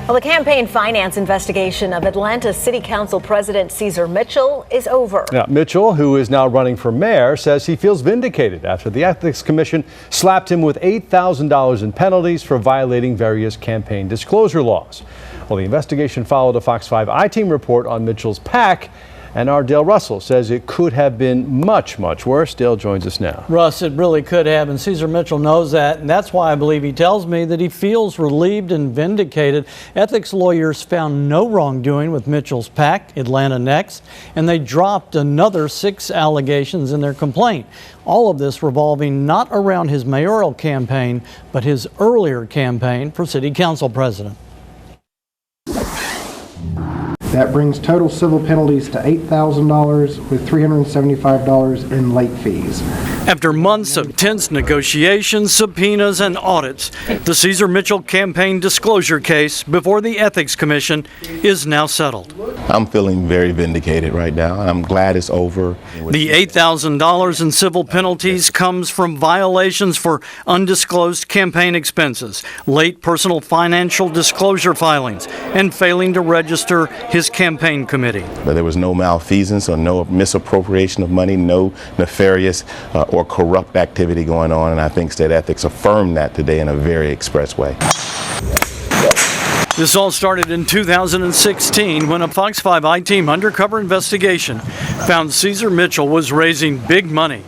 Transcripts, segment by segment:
Well, the campaign finance investigation of Atlanta City Council President Ceasar Mitchell is over. Now, Mitchell, who is now running for mayor, says he feels vindicated after the Ethics Commission slapped him with $8,000 in penalties for violating various campaign disclosure laws. Well, the investigation followed a Fox 5 I-Team report on Mitchell's PAC, and our Dale Russell says it could have been much, much worse. Dale joins us now. Russ, it really could have, and Ceasar Mitchell knows that, and that's why I believe he tells me that he feels relieved and vindicated. Ethics lawyers found no wrongdoing with Mitchell's PAC, AtlantaNext, and they dropped another 6 allegations in their complaint. All of this revolving not around his mayoral campaign, but his earlier campaign for city council president. That brings total civil penalties to $8,000 with $375 in late fees. After months of tense negotiations, subpoenas, and audits, the Ceasar Mitchell campaign disclosure case before the Ethics Commission is now settled. I'm feeling very vindicated right now. I'm glad it's over. The $8,000 in civil penalties comes from violations for undisclosed campaign expenses, late personal financial disclosure filings, and failing to register his campaign committee. But there was no malfeasance or no misappropriation of money, no nefarious or corrupt activity going on, and I think state ethics affirmed that today in a very express way. This all started in 2016 when a Fox 5 I-Team undercover investigation found Ceasar Mitchell was raising big money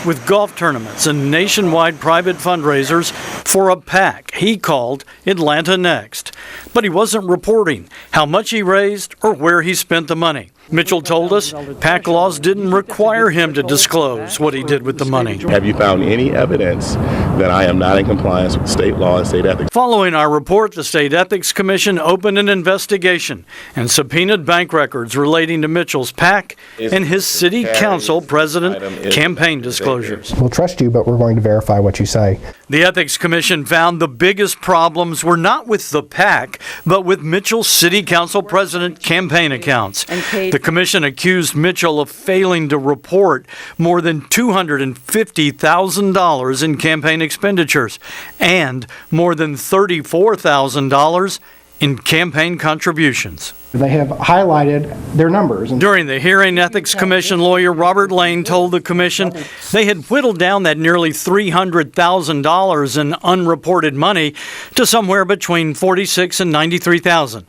with golf tournaments and nationwide private fundraisers for a PAC he called AtlantaNext. But he wasn't reporting how much he raised or where he spent the money. Mitchell told us PAC laws didn't require him to disclose what he did with the money. Have you found any evidence that I am not in compliance with state law and state ethics? Following our report, the State Ethics Commission opened an investigation and subpoenaed bank records relating to Mitchell's PAC and his city council president campaign disclosures. We'll trust you, but we're going to verify what you say. The Ethics Commission found the biggest problems were not with the PAC, but with Mitchell's city council president campaign accounts. The commission accused Mitchell of failing to report more than $250,000 in campaign expenditures and more than $34,000 in campaign contributions. They have highlighted their numbers. During the hearing, Ethics Commission lawyer Robert Lane told the commission they had whittled down that nearly $300,000 in unreported money to somewhere between $46,000 and $93,000.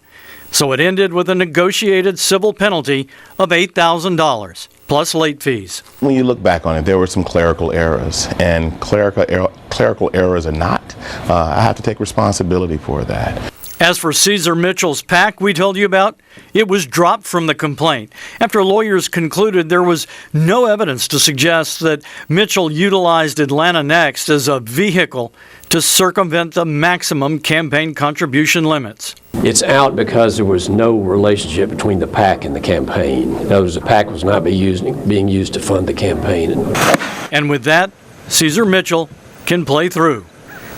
So it ended with a negotiated civil penalty of $8,000 plus late fees. When you look back on it, there were some clerical errors, and clerical errors are not. I have to take responsibility for that. As for Ceasar Mitchell's PAC we told you about, it was dropped from the complaint after lawyers concluded there was no evidence to suggest that Mitchell utilized AtlantaNext as a vehicle to circumvent the maximum campaign contribution limits. It's out because there was no relationship between the PAC and the campaign. In other words, the PAC was not being used to fund the campaign. And with that, Ceasar Mitchell can play through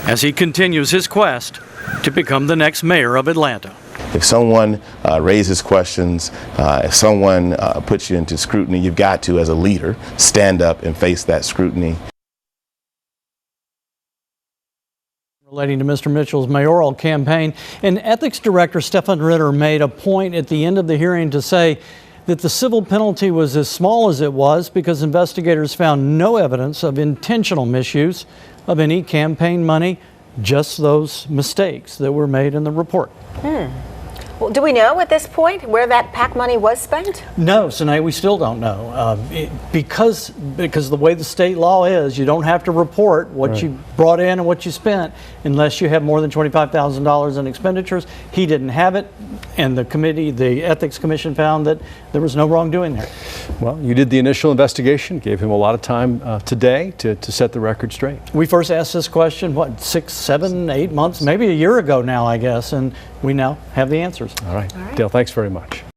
as he continues his quest to become the next mayor of Atlanta. If someone raises questions, if someone puts you into scrutiny, you've got to, as a leader, stand up and face that scrutiny. Relating to Mr. Mitchell's mayoral campaign, and Ethics Director Stefan Ritter made a point at the end of the hearing to say that the civil penalty was as small as it was because investigators found no evidence of intentional misuse of any campaign money, just those mistakes that were made in the report. Well, do we know at this point where that PAC money was spent? No, Sinead, we still don't know. Because the way the state law is, you don't have to report what you brought in and what you spent unless you have more than $25,000 in expenditures. He didn't have it, and the Ethics Commission found that there was no wrongdoing there. Well, you did the initial investigation, gave him a lot of time today to set the record straight. We first asked this question, 6, 7, 8 months, maybe a year ago now, I guess, and we now have the answers. All right. Dale, thanks very much.